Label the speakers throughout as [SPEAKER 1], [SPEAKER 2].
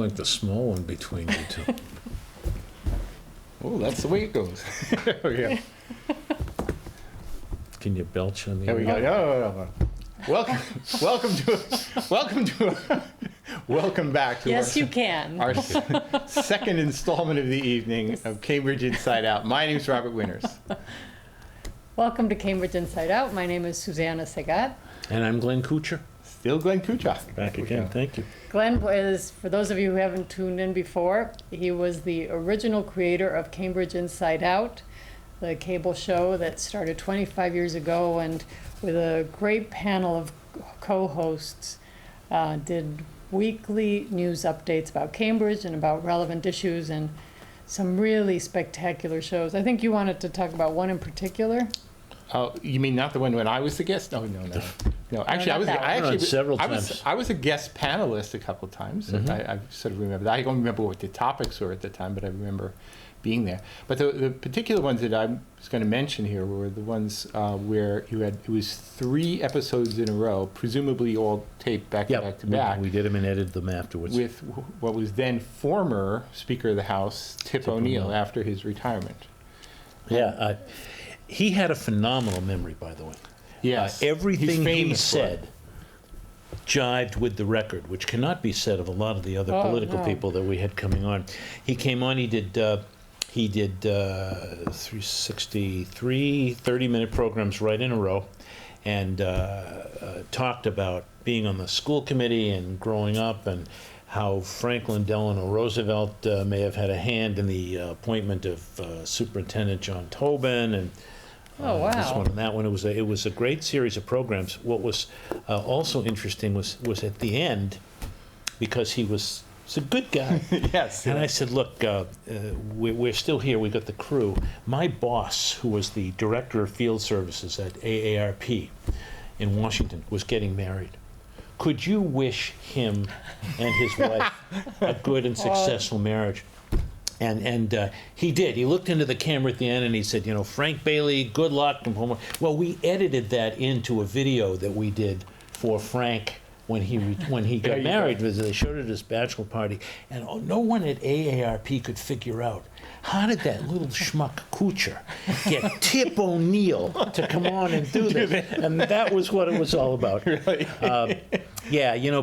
[SPEAKER 1] like the small one between you two.
[SPEAKER 2] Oh, that's the way it goes. Yeah.
[SPEAKER 1] Can you belch on the
[SPEAKER 2] There we go.
[SPEAKER 1] air?
[SPEAKER 2] No. Welcome back to
[SPEAKER 3] Yes, you can.
[SPEAKER 2] our second installment of the evening of Cambridge Inside Out. My name's Robert Winters.
[SPEAKER 3] Welcome to Cambridge InsideOut. My name is Susana Segat.
[SPEAKER 1] And I'm Glenn Koocher.
[SPEAKER 2] Still Glenn Koocher.
[SPEAKER 1] Back again, thank you.
[SPEAKER 3] Glenn was, for those of you who haven't tuned in before, he was the original creator of Cambridge Inside Out, the cable show that started 25 years ago, and with a great panel of co-hosts, did weekly news updates about Cambridge and about relevant issues and some really spectacular shows. I think you wanted to talk about one in particular.
[SPEAKER 2] Oh, you mean not the one when I was the guest? Oh, no. No, actually,
[SPEAKER 3] not that one.
[SPEAKER 2] I was a guest panelist a couple of times.
[SPEAKER 1] Mm-hmm.
[SPEAKER 2] I sort of remember that. I don't remember what the topics were at the time, but I remember being there. But the particular ones that I was going to mention here were the ones where it was 3 episodes in a row, presumably all taped back to back.
[SPEAKER 1] We did them and edited them afterwards.
[SPEAKER 2] With what was then former Speaker of the House, Tip O'Neill, after his retirement.
[SPEAKER 1] Yeah, he had a phenomenal memory, by the way.
[SPEAKER 2] Yes.
[SPEAKER 1] Everything he
[SPEAKER 2] for it.
[SPEAKER 1] said jived with the record, which cannot be said of a lot of the other political people that we had coming on. He came on, he did 363 30-minute programs right in a row, and talked about being on the school committee and growing up, and how Franklin Delano Roosevelt may have had a hand in the appointment of Superintendent John Tobin, and
[SPEAKER 3] Oh, wow.
[SPEAKER 1] this one and that one. It was a great series of programs. What was also interesting was at the end, because he's a good guy.
[SPEAKER 2] Yes.
[SPEAKER 1] And I said, look, we're still here. We got the crew. My boss, who was the director of field services at AARP in Washington, was getting married. Could you wish him and his wife a good and successful marriage? And he did. He looked into the camera at the end and he said, Frank Bailey, good luck. Well, we edited that into a video that we did for Frank when he got married. They showed it at his bachelor party, and no one at AARP could figure out, how did that little schmuck Koocher get Tip O'Neill to come on and do this? And that was what it was all about.
[SPEAKER 2] Really?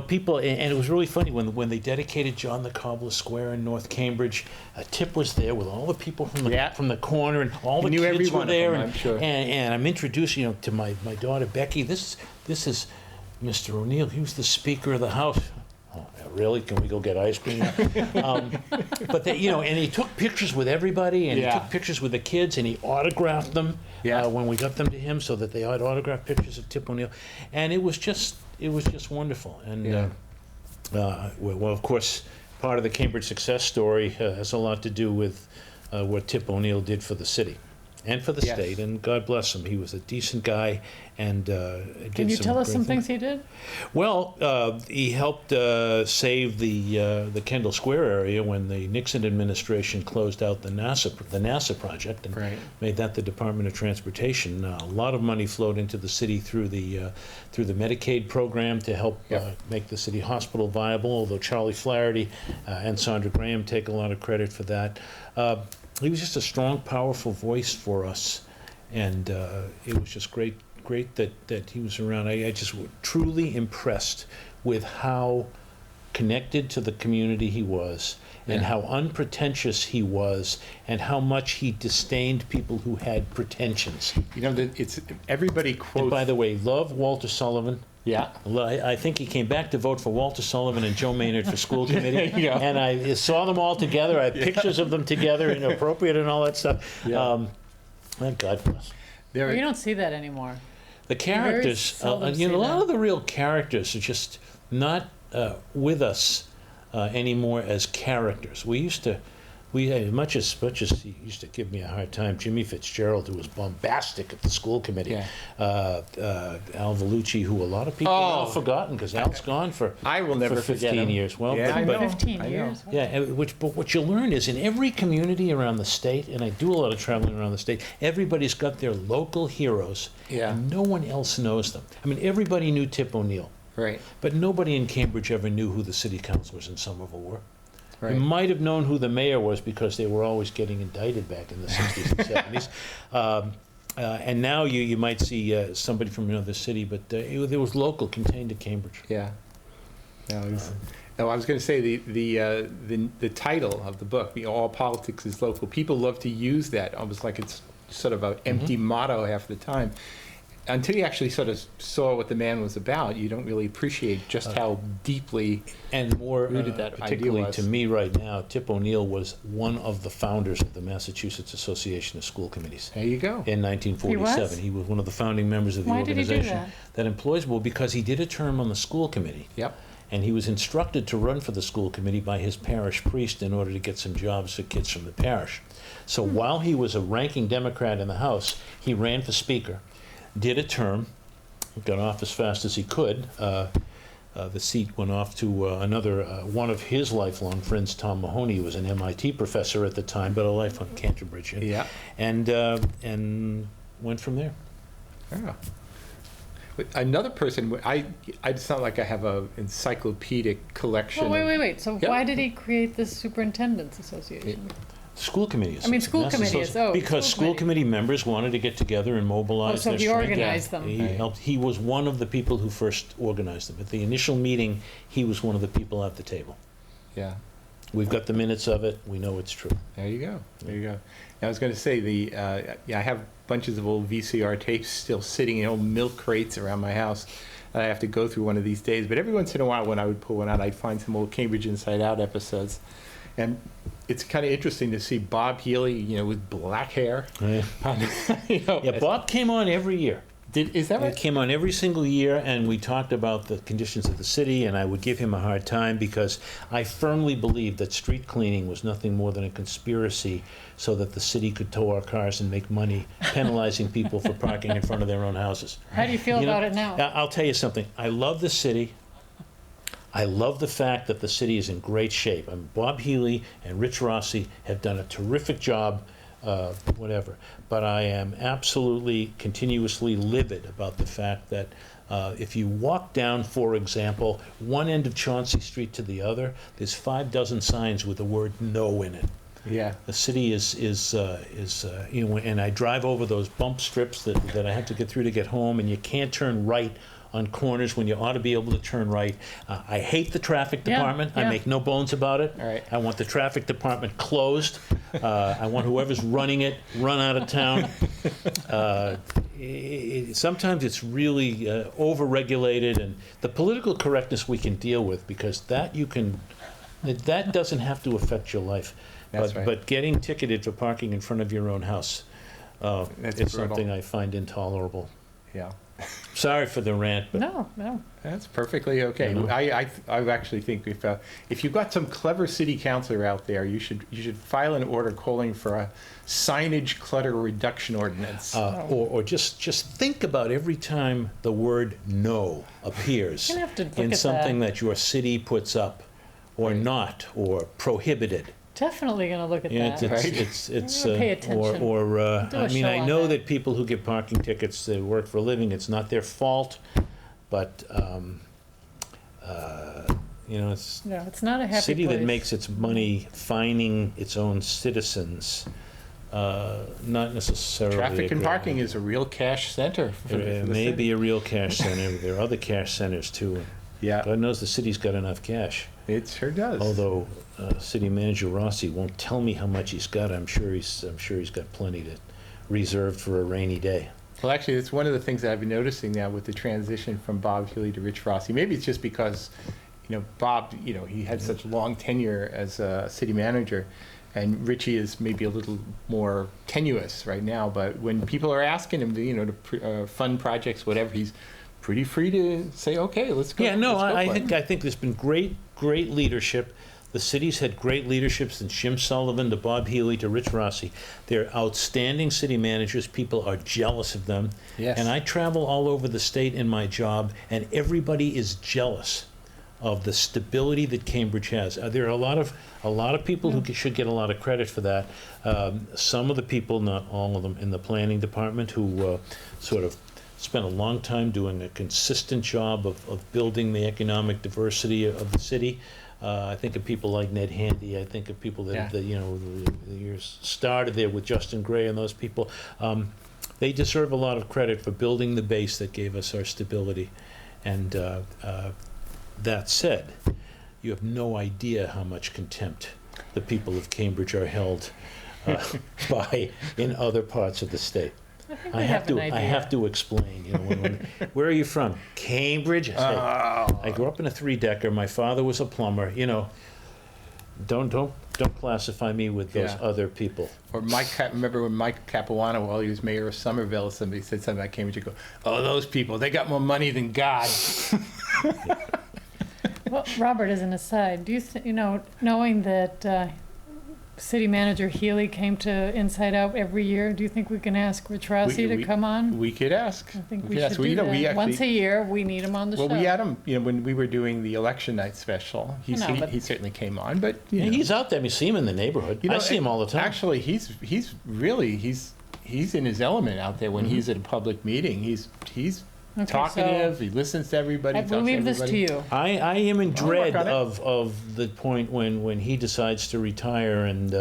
[SPEAKER 1] People, and it was really funny when they dedicated John the Cobbler Square in North Cambridge. Tip was there with all the people from the corner, and all the kids were there.
[SPEAKER 2] I'm sure.
[SPEAKER 1] And I'm introducing to my daughter Becky. This is Mr. O'Neill. He was the Speaker of the House. Oh, really? Can we go get ice cream? But and he took pictures with everybody, and he took pictures with the kids, and he autographed them when we got them to him, so that they had autographed pictures of Tip O'Neill, and it was just wonderful. And well, of course, part of the Cambridge success story has a lot to do with what Tip O'Neill did for the city and for the state, and God bless him. He was a decent guy, and
[SPEAKER 3] Can you tell us some things he did?
[SPEAKER 1] Well, he helped save the Kendall Square area when the Nixon administration closed out the NASA project and made that the Department of Transportation. A lot of money flowed into the city through the Medicaid program to help make the city hospital viable. Although Charlie Flaherty and Sandra Graham take a lot of credit for that. He was just a strong, powerful voice for us, and it was just great that he was around. I just was truly impressed with how connected to the community he was, and how unpretentious he was, and how much he disdained people who had pretensions.
[SPEAKER 2] It's everybody quotes.
[SPEAKER 1] And by the way, love Walter Sullivan.
[SPEAKER 2] Yeah.
[SPEAKER 1] I think he came back to vote for Walter Sullivan and Joe Maynard for school committee. And I saw them all together. I have pictures of them together, inappropriate and all that stuff. God bless.
[SPEAKER 3] You don't see that anymore.
[SPEAKER 1] The characters, a lot of the real characters are just not with us anymore as characters. We had, much as he used to give me a hard time, Jimmy Fitzgerald, who was bombastic at the school committee, Al Vellucci, who a lot of people have forgotten because Al's gone for
[SPEAKER 2] I will never
[SPEAKER 1] 15 years. Well,
[SPEAKER 2] I know.
[SPEAKER 3] 15 years.
[SPEAKER 1] Yeah, but what you learn is in every community around the state, and I do a lot of traveling around the state, everybody's got their local heroes, and no one else knows them. I mean, everybody knew Tip O'Neill,
[SPEAKER 2] right?
[SPEAKER 1] But nobody in Cambridge ever knew who the city councilors in Somerville were.
[SPEAKER 2] Right.
[SPEAKER 1] You might have known who the mayor was because they were always getting indicted back in the 60s and 70s. And now you might see somebody from another city, but it was local, contained to Cambridge.
[SPEAKER 2] Yeah. No, I was going to say the title of the book, All Politics is Local. People love to use that almost like it's sort of an empty motto half the time. Until you actually sort of saw what the man was about, you don't really appreciate just how deeply
[SPEAKER 1] and more
[SPEAKER 2] rooted that idea
[SPEAKER 1] particularly
[SPEAKER 2] was.
[SPEAKER 1] to me right now, Tip O'Neill was one of the founders of the Massachusetts Association of School Committees.
[SPEAKER 2] There you go.
[SPEAKER 1] In 1947, he was one of the founding members of the
[SPEAKER 3] Why did he do
[SPEAKER 1] organization
[SPEAKER 3] that?
[SPEAKER 1] employs. Well, because he did a term on the school committee.
[SPEAKER 2] Yep.
[SPEAKER 1] And he was instructed to run for the school committee by his parish priest in order to get some jobs for kids from the parish. So while he was a ranking Democrat in the House, he ran for speaker, did a term, got off as fast as he could. The seat went off to another, one of his lifelong friends, Tom Mahoney, who was an MIT professor at the time, but a life on Cambridge.
[SPEAKER 2] Yeah.
[SPEAKER 1] And went from there.
[SPEAKER 2] Yeah. Another person, it's not like I have an encyclopedic collection.
[SPEAKER 3] Well, wait. So
[SPEAKER 2] Yep.
[SPEAKER 3] why did he create this superintendents association?
[SPEAKER 1] School committee.
[SPEAKER 3] I mean, school committee is, oh,
[SPEAKER 1] because school committee members wanted to get together and mobilize
[SPEAKER 3] so
[SPEAKER 1] their
[SPEAKER 3] he
[SPEAKER 1] strength.
[SPEAKER 3] organized them.
[SPEAKER 1] He
[SPEAKER 2] Right.
[SPEAKER 1] helped. He was one of the people who first organized them. At the initial meeting, he was one of the people at the table.
[SPEAKER 2] Yeah.
[SPEAKER 1] We've got the minutes of it. We know it's true.
[SPEAKER 2] There you go. There you go. I was going to say I have bunches of old VCR tapes still sitting in old milk crates around my house that I have to go through one of these days. But every once in a while, when I would pull one out, I'd find some old Cambridge Inside Out episodes, and it's kind of interesting to see Bob Healy, with black hair.
[SPEAKER 1] Yeah, Bob came on every year.
[SPEAKER 2] Is that
[SPEAKER 1] He
[SPEAKER 2] right?
[SPEAKER 1] came on every single year, and we talked about the conditions of the city, and I would give him a hard time because I firmly believe that street cleaning was nothing more than a conspiracy so that the city could tow our cars and make money, penalizing people for parking in front of their own houses.
[SPEAKER 3] How do you feel about it now?
[SPEAKER 1] I'll tell you something. I love the city. I love the fact that the city is in great shape. Bob Healy and Rich Rossi have done a terrific job, whatever. But I am absolutely continuously livid about the fact that if you walk down, for example, one end of Chauncey Street to the other, there's 6 signs with the word "no" in it.
[SPEAKER 2] Yeah.
[SPEAKER 1] The city is and I drive over those bump strips that I have to get through to get home, and you can't turn right on corners when you ought to be able to turn right. I hate the traffic department.
[SPEAKER 3] Yeah.
[SPEAKER 1] I make no bones about it.
[SPEAKER 2] All right.
[SPEAKER 1] I want the traffic department closed. I want whoever's running it run out of town. Sometimes it's really overregulated, and the political correctness we can deal with because that doesn't have to affect your life.
[SPEAKER 2] That's right.
[SPEAKER 1] But getting ticketed for parking in front of your own house
[SPEAKER 2] That's
[SPEAKER 1] is
[SPEAKER 2] brutal.
[SPEAKER 1] something I find intolerable.
[SPEAKER 2] Yeah.
[SPEAKER 1] Sorry for the rant, but
[SPEAKER 3] No.
[SPEAKER 2] That's perfectly okay.
[SPEAKER 1] You know?
[SPEAKER 2] I actually think if you've got some clever city councilor out there, you should file an order calling for a signage clutter reduction ordinance.
[SPEAKER 1] or just think about every time the word "no" appears
[SPEAKER 3] You're gonna have to look
[SPEAKER 1] in
[SPEAKER 3] at
[SPEAKER 1] something that your city puts up, or not, or prohibited.
[SPEAKER 3] Definitely going to look at
[SPEAKER 1] Yeah,
[SPEAKER 3] that.
[SPEAKER 1] it's
[SPEAKER 3] I'm gonna pay attention. Do a
[SPEAKER 1] I mean,
[SPEAKER 3] show
[SPEAKER 1] I
[SPEAKER 3] on
[SPEAKER 1] know
[SPEAKER 3] that.
[SPEAKER 1] that people who get parking tickets, they work for a living. It's not their fault, but it's
[SPEAKER 3] No, it's not a
[SPEAKER 1] a
[SPEAKER 3] happy
[SPEAKER 1] city
[SPEAKER 3] place.
[SPEAKER 1] that makes its money fining its own citizens, not necessarily.
[SPEAKER 2] Traffic
[SPEAKER 1] a
[SPEAKER 2] and
[SPEAKER 1] great
[SPEAKER 2] parking
[SPEAKER 1] idea.
[SPEAKER 2] is a real cash center. For
[SPEAKER 1] It
[SPEAKER 2] the
[SPEAKER 1] may
[SPEAKER 2] city.
[SPEAKER 1] be a real cash center. There are other cash centers too.
[SPEAKER 2] Yeah,
[SPEAKER 1] God knows the city's got enough cash.
[SPEAKER 2] it sure does.
[SPEAKER 1] Although City Manager Rossi won't tell me how much he's got. I'm sure he's got plenty reserved for a rainy day.
[SPEAKER 2] Well, actually, it's one of the things that I've been noticing now with the transition from Bob Healy to Rich Rossi. Maybe it's just because, Bob, he had such long tenure as a city manager, and Richie is maybe a little more tenuous right now. But when people are asking him to fund projects, whatever, he's pretty free to say, okay, let's go.
[SPEAKER 1] Yeah, no,
[SPEAKER 2] let's go
[SPEAKER 1] I
[SPEAKER 2] for it."
[SPEAKER 1] think there's been great leadership. The city's had great leadership since Jim Sullivan to Bob Healy to Rich Rossi. They're outstanding city managers. People are jealous of them.
[SPEAKER 2] Yes.
[SPEAKER 1] And I travel all over the state in my job, and everybody is jealous of the stability that Cambridge has. There are a lot of people who should get a lot of credit for that. Some of the people, not all of them, in the planning department who sort of spent a long time doing a consistent job of building the economic diversity of the city. I think of people like Ned Handy. I think of people that the years started there with Justin Gray and those people. They deserve a lot of credit for building the base that gave us our stability. And that said, you have no idea how much contempt the people of Cambridge are held by in other parts of the state. I have to explain. Where are you from? Cambridge. I grew up in a 3-decker. My father was a plumber. Don't classify me with those other people.
[SPEAKER 2] Or remember when Mike Capuano, while he was mayor of Somerville, somebody said something about Cambridge. You go, oh, those people, they got more money than God.
[SPEAKER 3] Well, Robert, as an aside, do you knowing that City Manager Healy came to Inside Out every year, do you think we can ask Rich Rossi to come on?
[SPEAKER 2] We could ask.
[SPEAKER 3] I think we should do that. Once a year, we need him on the show.
[SPEAKER 2] Well, we had him, when we were doing the election night special. He certainly came on, but
[SPEAKER 1] he's out there. We see him in the neighborhood. I see him all the time.
[SPEAKER 2] Actually, he's in his element out there when he's at a public meeting. He's talkative. He listens to everybody.
[SPEAKER 3] I leave this to you.
[SPEAKER 1] I am in dread of the point when he decides to retire, and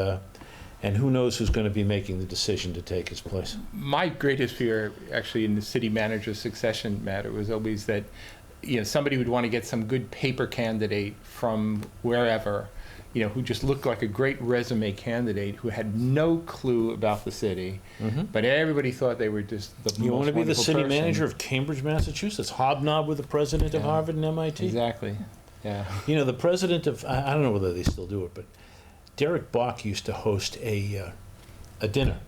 [SPEAKER 1] who knows who's going to be making the decision to take his place.
[SPEAKER 2] My greatest fear, actually, in the city manager succession matter was always that somebody would want to get some good paper candidate from wherever, who just looked like a great resume candidate, who had no clue about the city, but everybody thought they were just the most wonderful person. You want to be the city manager
[SPEAKER 1] of Cambridge, Massachusetts, hobnob with the president of Harvard and MIT?
[SPEAKER 2] Exactly, yeah.
[SPEAKER 1] The president of, I don't know whether they still do it, but Derek Bach used to host a dinner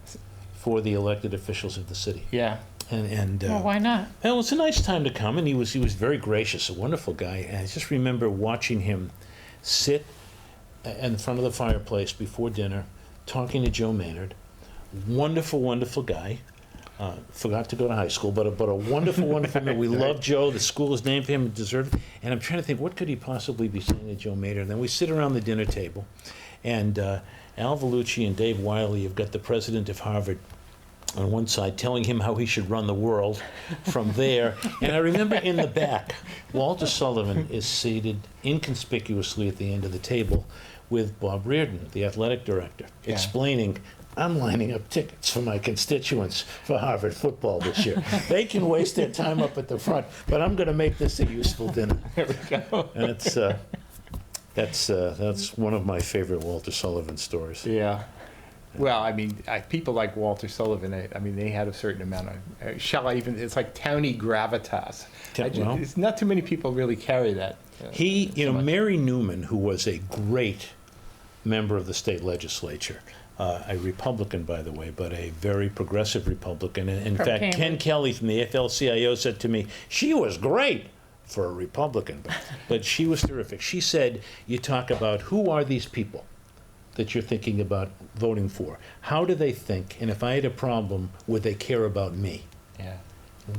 [SPEAKER 1] for the elected officials of the city.
[SPEAKER 3] Yeah. Well, why not?
[SPEAKER 1] Well, it's a nice time to come, and he was very gracious, a wonderful guy, and I just remember watching him sit in front of the fireplace before dinner, talking to Joe Maynard. Wonderful, wonderful guy. Forgot to go to high school, but a wonderful, wonderful man. We love Joe. The school is named for him and deserved it. And I'm trying to think, what could he possibly be saying to Joe Maynard? And then we sit around the dinner table, and Al Vellucci and Dave Wiley have got the president of Harvard on one side telling him how he should run the world from there. And I remember in the back, Walter Sullivan is seated inconspicuously at the end of the table with Bob Reardon, the athletic director, explaining, I'm lining up tickets for my constituents for Harvard football this year. They can waste their time up at the front, but I'm going to make this a useful dinner.
[SPEAKER 2] There we go.
[SPEAKER 1] And that's one of my favorite Walter Sullivan stories.
[SPEAKER 2] Yeah. Well, people like Walter Sullivan, they had a certain amount of, it's like towny gravitas. It's not too many people really carry that.
[SPEAKER 1] Mary Newman, who was a great member of the state legislature, a Republican, by the way, but a very progressive Republican. And in fact, Cambridge. Ken Kelly from the AFL-CIO said to me, she was great for a Republican, but she was terrific. She said, you talk about who are these people that you're thinking about voting for? How do they think? And if I had a problem, would they care about me?
[SPEAKER 2] Yeah.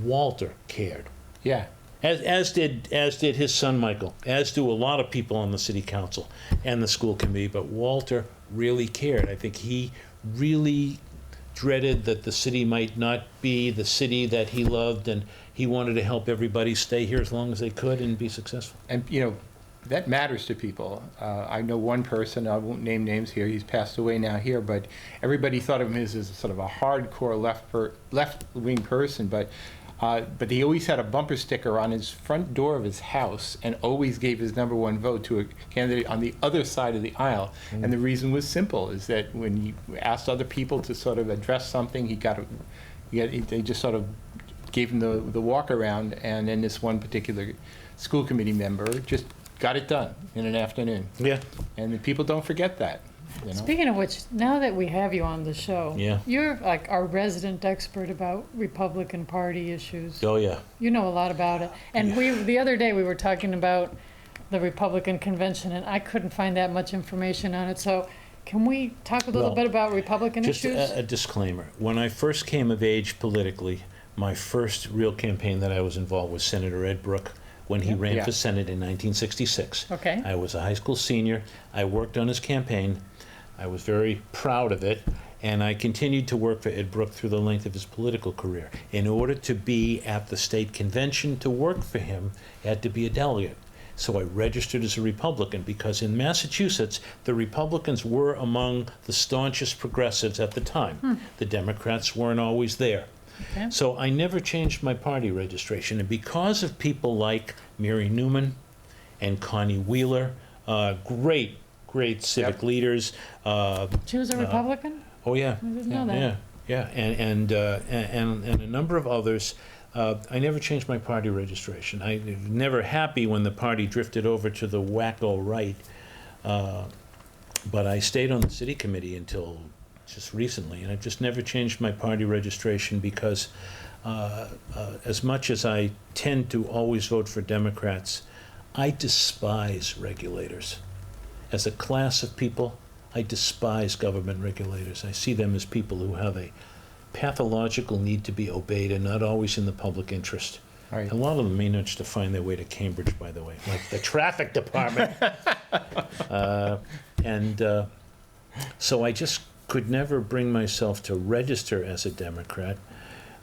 [SPEAKER 1] Walter cared.
[SPEAKER 2] Yeah.
[SPEAKER 1] As did his son Michael, as do a lot of people on the city council and the school committee, but Walter really cared. I think he really dreaded that the city might not be the city that he loved, and he wanted to help everybody stay here as long as they could and be successful.
[SPEAKER 2] And that matters to people. I know one person, I won't name names here, he's passed away now here, but everybody thought of him as sort of a hardcore left-wing person, but he always had a bumper sticker on his front door of his house and always gave his #1 vote to a candidate on the other side of the aisle. Mm. And the reason was simple, is that when he asked other people to sort of address something, they just sort of gave him the walk around, and then this one particular school committee member just got it done in an afternoon.
[SPEAKER 1] Yeah.
[SPEAKER 2] And the people don't forget that.
[SPEAKER 3] Speaking of which, now that we have you on the show, you're like our resident expert about Republican Party issues.
[SPEAKER 1] Oh, yeah.
[SPEAKER 3] You know a lot about it. And the other day we were talking about the Republican convention, and I couldn't find that much information on it. So can we talk a little bit about Republican issues?
[SPEAKER 1] Just a disclaimer. When I first came of age politically, my first real campaign that I was involved with Senator Ed Brooke, when he ran for Senate in 1966.
[SPEAKER 3] Okay.
[SPEAKER 1] I was a high school senior. I worked on his campaign. I was very proud of it, and I continued to work for Ed Brooke through the length of his political career. In order to be at the state convention to work for him, you had to be a delegate. So I registered as a Republican because in Massachusetts, the Republicans were among the staunchest progressives at the time. The Democrats weren't always there.
[SPEAKER 3] Okay.
[SPEAKER 1] So I never changed my party registration. And because of people like Mary Newman and Connie Wheeler, great civic leaders.
[SPEAKER 3] She was a Republican?
[SPEAKER 1] Oh, yeah.
[SPEAKER 3] I didn't know that.
[SPEAKER 1] Yeah, and a number of others. I never changed my party registration. I was never happy when the party drifted over to the wacko right, but I stayed on the city committee until just recently, and I've just never changed my party registration because as much as I tend to always vote for Democrats, I despise regulators. As a class of people, I despise government regulators. I see them as people who have a pathological need to be obeyed and not always in the public interest.
[SPEAKER 2] Right.
[SPEAKER 1] A lot of them manage to find their way to Cambridge, by the way, like the traffic department. So I just could never bring myself to register as a Democrat.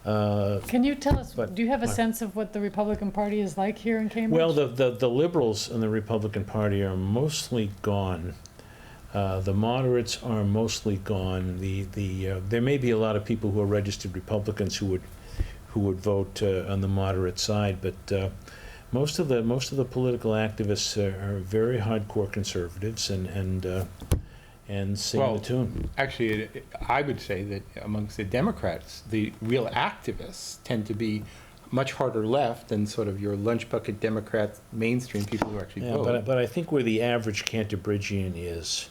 [SPEAKER 3] Can you tell us,
[SPEAKER 1] But-
[SPEAKER 3] do you have a sense of what the Republican Party is like here in Cambridge?
[SPEAKER 1] Well, the liberals in the Republican Party are mostly gone. The moderates are mostly gone. There may be a lot of people who are registered Republicans who would vote on the moderate side, but most of the political activists are very hardcore conservatives and sing the tune.
[SPEAKER 2] Actually, I would say that amongst the Democrats, the real activists tend to be much harder left than sort of your lunch bucket Democrat mainstream people who actually
[SPEAKER 1] Yeah,
[SPEAKER 2] vote.
[SPEAKER 1] but I think where the average Canterbridgian is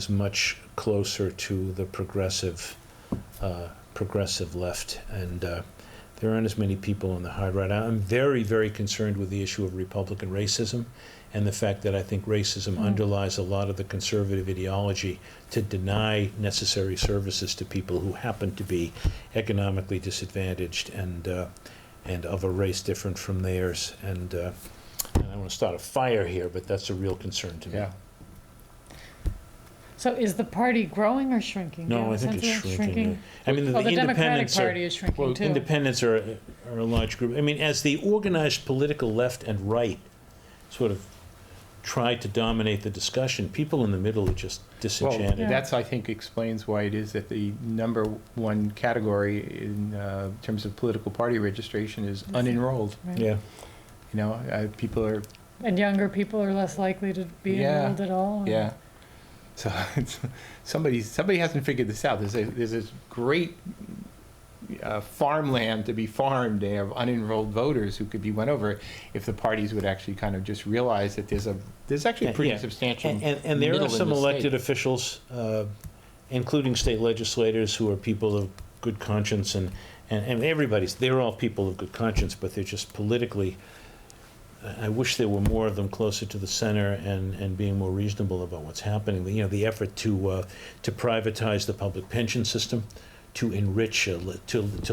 [SPEAKER 1] much closer to the progressive left, and there aren't as many people on the hard right. I'm very, very concerned with the issue of Republican racism and the fact that I think racism underlies a lot of the conservative ideology to deny necessary services to people who happen to be economically disadvantaged and of a race different from theirs. And I don't want to start a fire here, but that's a real concern to me.
[SPEAKER 2] Yeah.
[SPEAKER 3] So is the party growing or shrinking? Do you
[SPEAKER 1] No,
[SPEAKER 3] have
[SPEAKER 1] I
[SPEAKER 3] a
[SPEAKER 1] think
[SPEAKER 3] sense
[SPEAKER 1] it's
[SPEAKER 3] of it?
[SPEAKER 1] shrinking. I mean,
[SPEAKER 3] Well, the Democratic
[SPEAKER 1] independents
[SPEAKER 3] Party is shrinking
[SPEAKER 1] well,
[SPEAKER 3] too.
[SPEAKER 1] independents are a large group. I mean, as the organized political left and right sort of try to dominate the discussion, people in the middle are just disenchanted.
[SPEAKER 3] Yeah.
[SPEAKER 2] That's, I think, explains why it is that the number one category in terms of political party registration is unenrolled.
[SPEAKER 3] Right.
[SPEAKER 1] Yeah.
[SPEAKER 2] You know, people are,
[SPEAKER 3] And younger people are less likely to be
[SPEAKER 2] Yeah.
[SPEAKER 3] enrolled at all? or-
[SPEAKER 2] yeah. So it's, somebody hasn't figured this out. There's this great farmland to be farmed. They have unenrolled voters who could be won over if the parties would actually kind of just realize that there's actually a pretty
[SPEAKER 1] Yeah.
[SPEAKER 2] substantial
[SPEAKER 1] And there
[SPEAKER 2] middle
[SPEAKER 1] are
[SPEAKER 2] in
[SPEAKER 1] some
[SPEAKER 2] the
[SPEAKER 1] elected
[SPEAKER 2] state.
[SPEAKER 1] officials, including state legislators, who are people of good conscience, and they're all people of good conscience, but they're just politically, I wish there were more of them closer to the center and being more reasonable about what's happening. You know, the effort to privatize the public pension system, to enrich, to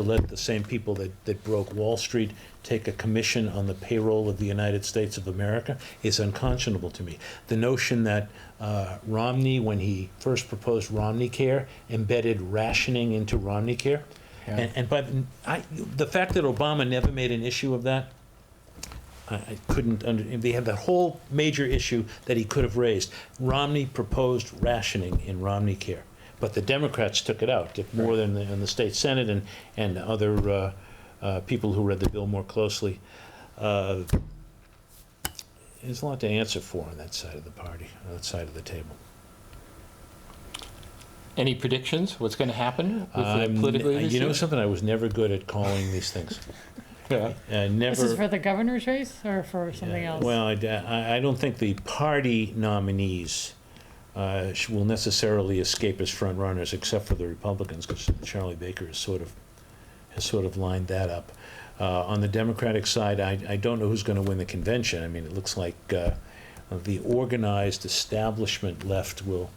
[SPEAKER 1] let the same people that broke Wall Street take a commission on the payroll of the United States of America is unconscionable to me. The notion that Romney, when he first proposed Romney Care, embedded rationing into Romney Care,
[SPEAKER 2] Yeah.
[SPEAKER 1] and the fact that Obama never made an issue of that, I couldn't they had that whole major issue that he could have raised. Romney proposed rationing in Romney Care, but the Democrats took it out, did more than in the state Senate and other people who read the bill more closely. There's a lot to answer for on that side of the party, on that side of the table.
[SPEAKER 2] Any predictions? What's going to happen with the political
[SPEAKER 1] You know
[SPEAKER 2] leadership?
[SPEAKER 1] something, I was never good at calling these things.
[SPEAKER 2] Yeah.
[SPEAKER 1] Never.
[SPEAKER 3] This is for the governor's race or for something else?
[SPEAKER 1] Well, I don't think the party nominees will necessarily escape as front runners, except for the Republicans, because Charlie Baker has sort of lined that up. On the Democratic side, I don't know who's going to win the convention. I mean, it looks like the organized establishment left will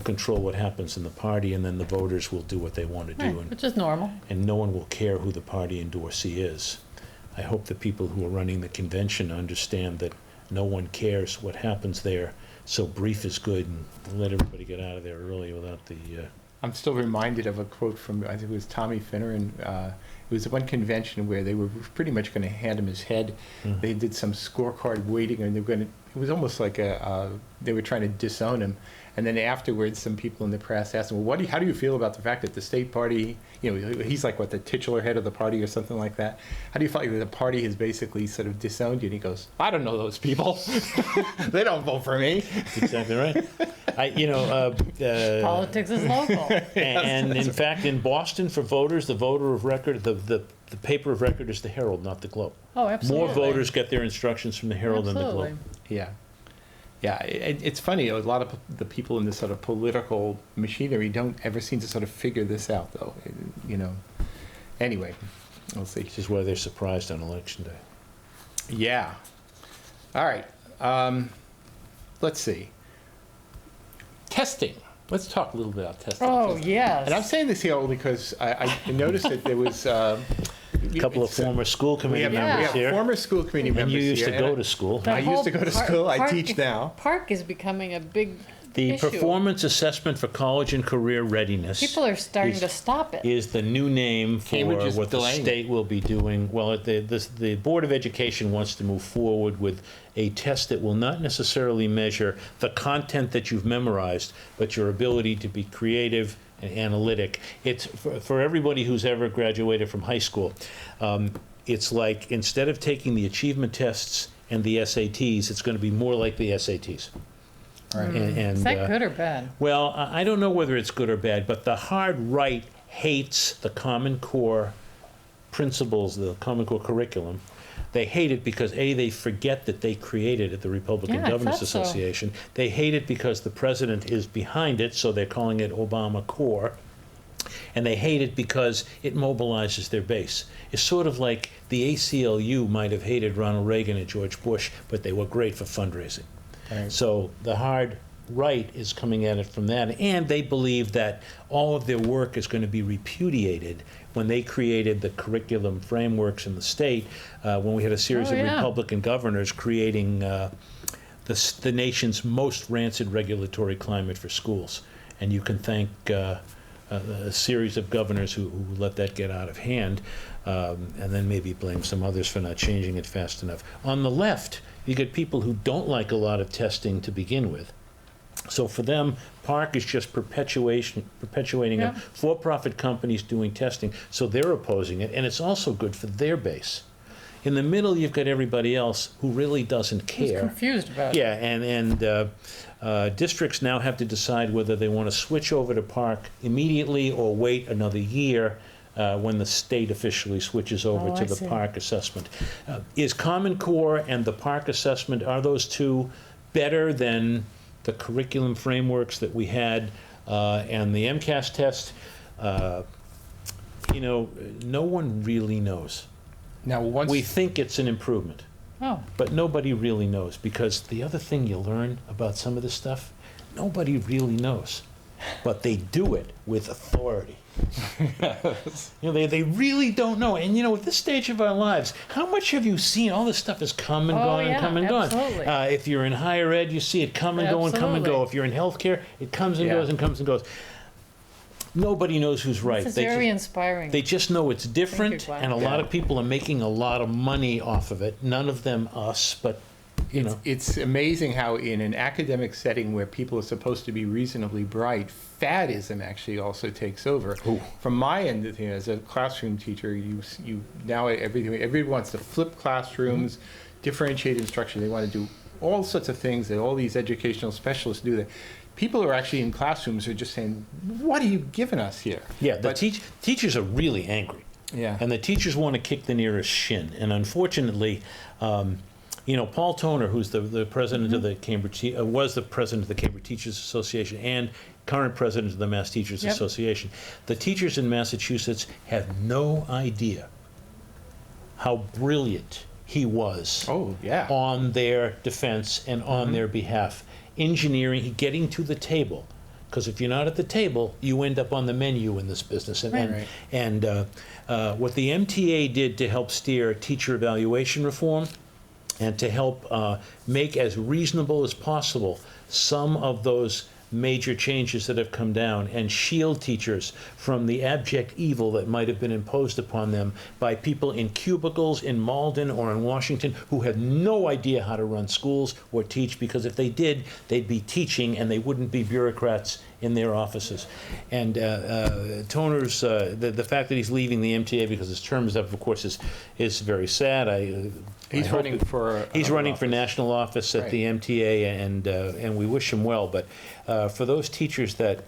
[SPEAKER 1] control what happens in the party, and then the voters will do what they want to do,
[SPEAKER 3] Right, which is normal.
[SPEAKER 1] and no one will care who the party endorsee is. I hope the people who are running the convention understand that no one cares what happens there, so brief is good, and let everybody get out of there early without the...
[SPEAKER 2] I'm still reminded of a quote from, I think it was Tommy Finneran, It was one convention where they were pretty much going to hand him his head. They did some scorecard weighting, and they were going to. It was almost like they were trying to disown him. And then afterwards, some people in the press asked him, "Well, how do you feel about the fact that the state party, he's like the titular head of the party or something like that? How do you feel like the party has basically sort of disowned you?" And he goes, "I don't know those people. They don't vote for me."
[SPEAKER 1] That's exactly right.
[SPEAKER 3] Politics is local.
[SPEAKER 1] And in fact, in Boston, for voters, the voter of record, the paper of record is the Herald, not the Globe.
[SPEAKER 3] Oh, absolutely.
[SPEAKER 1] More voters get their instructions from the Herald than the
[SPEAKER 3] Absolutely.
[SPEAKER 1] Globe.
[SPEAKER 2] Yeah. Yeah, it's funny. A lot of the people in this sort of political machinery don't ever seem to sort of figure this out, though. Anyway, we'll see.
[SPEAKER 1] This is why they're surprised on Election Day.
[SPEAKER 2] Yeah. All right. Let's see. Testing. Let's talk a little bit about testing.
[SPEAKER 3] Oh, yes.
[SPEAKER 2] And I'm saying this here only because I noticed that there was
[SPEAKER 1] A couple of former school committee
[SPEAKER 2] we
[SPEAKER 1] members
[SPEAKER 2] have
[SPEAKER 1] here.
[SPEAKER 2] former school committee
[SPEAKER 1] And
[SPEAKER 2] members
[SPEAKER 1] you used
[SPEAKER 2] here,
[SPEAKER 1] to go
[SPEAKER 2] and
[SPEAKER 1] to school.
[SPEAKER 3] The
[SPEAKER 2] I used to go to
[SPEAKER 3] whole
[SPEAKER 2] school. I
[SPEAKER 3] park-
[SPEAKER 2] teach now.
[SPEAKER 3] Park is becoming a big
[SPEAKER 1] The
[SPEAKER 3] issue.
[SPEAKER 1] Performance Assessment for College and Career Readiness
[SPEAKER 3] People are starting to stop it.
[SPEAKER 1] is the new name for
[SPEAKER 2] Cambridge is
[SPEAKER 1] what the
[SPEAKER 2] delaying it.
[SPEAKER 1] state will be doing. Well, the Board of Education wants to move forward with a test that will not necessarily measure the content that you've memorized, but your ability to be creative and analytic. It's for everybody who's ever graduated from high school. It's like instead of taking the achievement tests and the SATs, it's going to be more like the SATs.
[SPEAKER 2] Right.
[SPEAKER 1] And,
[SPEAKER 3] Is that good or bad?
[SPEAKER 1] well, I don't know whether it's good or bad, but the hard right hates the Common Core principles, the Common Core curriculum. They hate it because, A, they forget that they created it, the Republican
[SPEAKER 3] Yeah, I
[SPEAKER 1] Governors
[SPEAKER 3] thought so.
[SPEAKER 1] Association. They hate it because the president is behind it, so they're calling it Obama Core. And they hate it because it mobilizes their base. It's sort of like the ACLU might have hated Ronald Reagan and George Bush, but they were great for fundraising.
[SPEAKER 2] Right.
[SPEAKER 1] So the hard right is coming at it from that, and they believe that all of their work is going to be repudiated when they created the curriculum frameworks in the state, when we had a series
[SPEAKER 3] Oh,
[SPEAKER 1] of
[SPEAKER 3] yeah.
[SPEAKER 1] Republican governors creating the nation's most rancid regulatory climate for schools. And you can thank a series of governors who let that get out of hand, and then maybe blame some others for not changing it fast enough. On the left, you get people who don't like a lot of testing to begin with. So for them, Park is just perpetuating
[SPEAKER 3] Yeah.
[SPEAKER 1] for-profit companies doing testing, so they're opposing it, and it's also good for their base. In the middle, you've got everybody else who really doesn't
[SPEAKER 3] Who's
[SPEAKER 1] care.
[SPEAKER 3] confused about it?
[SPEAKER 1] Yeah, and districts now have to decide whether they want to switch over to Park immediately or wait another year when the state officially switches over
[SPEAKER 3] Oh,
[SPEAKER 1] to
[SPEAKER 3] I
[SPEAKER 1] the
[SPEAKER 3] see.
[SPEAKER 1] Park assessment. Is Common Core and the Park assessment, are those two better than the curriculum frameworks that we had and the MCAS test? No one really knows.
[SPEAKER 2] Now, once
[SPEAKER 1] We think it's an improvement.
[SPEAKER 3] Oh,
[SPEAKER 1] But nobody really knows, because the other thing you learn about some of this stuff, nobody really knows. But they do it with authority. They really don't know. And at this stage of our lives, how much have you seen? All this stuff has come and
[SPEAKER 3] Oh,
[SPEAKER 1] gone and
[SPEAKER 3] yeah,
[SPEAKER 1] come and gone.
[SPEAKER 3] absolutely.
[SPEAKER 1] If you're in higher ed, you see it come and go and come and go.
[SPEAKER 3] Absolutely.
[SPEAKER 1] If you're in healthcare, it comes and
[SPEAKER 2] Yeah.
[SPEAKER 1] goes and comes and goes. Nobody knows who's right.
[SPEAKER 3] this is
[SPEAKER 1] They
[SPEAKER 3] very
[SPEAKER 1] ju-
[SPEAKER 3] inspiring.
[SPEAKER 1] They just know it's different,
[SPEAKER 3] Glenn.
[SPEAKER 1] and a lot
[SPEAKER 2] Yeah.
[SPEAKER 1] of people are making a lot of money off of it. None of them us, but
[SPEAKER 2] It's amazing how in an academic setting where people are supposed to be reasonably bright, faddism actually also takes over.
[SPEAKER 1] Ooh.
[SPEAKER 2] From my end of things, as a classroom teacher, you now everybody wants to flip classrooms, differentiate instruction. They want to do all sorts of things that all these educational specialists do. That people who are actually in classrooms are just saying, "What are you giving us here?"
[SPEAKER 1] yeah, the
[SPEAKER 2] But-
[SPEAKER 1] teachers are really angry.
[SPEAKER 2] Yeah.
[SPEAKER 1] And the teachers want to kick the nearest shin. And unfortunately, Paul Toner, who's the president of the Cambridge, was the president of the Cambridge Teachers Association and current president of the Mass Teachers
[SPEAKER 3] Yep.
[SPEAKER 1] Association. The teachers in Massachusetts have no idea how brilliant he was
[SPEAKER 2] Oh, yeah.
[SPEAKER 1] on their defense and on their behalf. Engineering, getting to the table. Because if you're not at the table, you end up on the menu in this business.
[SPEAKER 2] Right.
[SPEAKER 1] And what the MTA did to help steer teacher evaluation reform and to help make as reasonable as possible some of those major changes that have come down and shield teachers from the abject evil that might have been imposed upon them by people in cubicles in Malden or in Washington who have no idea how to run schools or teach, because if they did, they'd be teaching and they wouldn't be bureaucrats in their offices. And Toner's, the fact that he's leaving the MTA because his term is up, of course, is very sad.
[SPEAKER 2] He's running for
[SPEAKER 1] national office at the MTA, and we wish him well. But for those teachers that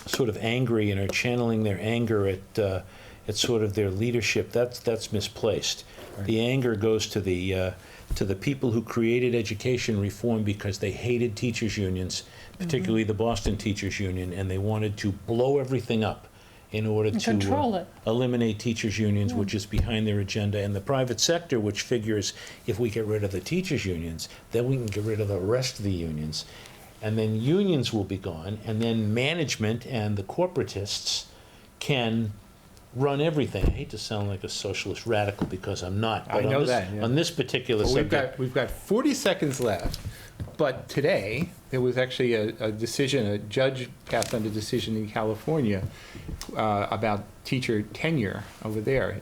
[SPEAKER 1] sort of angry and are channeling their anger at sort of their leadership, that's misplaced. Right. The anger goes to the people who created education reform because they hated teachers' unions, particularly the Boston Teachers Union, and they wanted to blow everything up in order to eliminate teachers' unions, which is behind their agenda. And the private sector, which figures if we get rid of the teachers' unions, then we can get rid of the rest of the unions. And then unions will be gone, and then management and the corporatists can run everything. I hate to sound like a socialist radical because I'm not. But on this particular subject,
[SPEAKER 2] we've got 40 seconds left. But today, there was actually a decision, a judge passed on a decision in California about teacher tenure over there.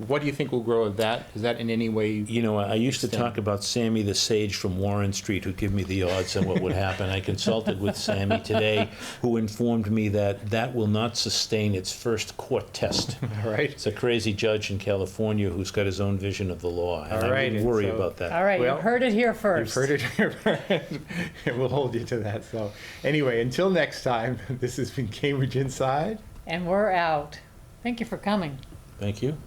[SPEAKER 2] What do you think will grow of that? Is that in any way?
[SPEAKER 1] You know, I used to talk about Sammy the Sage from Warren Street, who'd give me the odds on what would happen. I consulted with Sammy today, who informed me that that will not sustain its first court test.
[SPEAKER 2] All right.
[SPEAKER 1] It's a crazy judge in California who's got his own vision of the law, and I wouldn't worry about that.
[SPEAKER 3] All right, you've heard it here first.
[SPEAKER 2] You've heard it here first. We'll hold you to that. So anyway, until next time, this has been Cambridge Inside.
[SPEAKER 3] And we're out. Thank you for coming.
[SPEAKER 1] Thank you.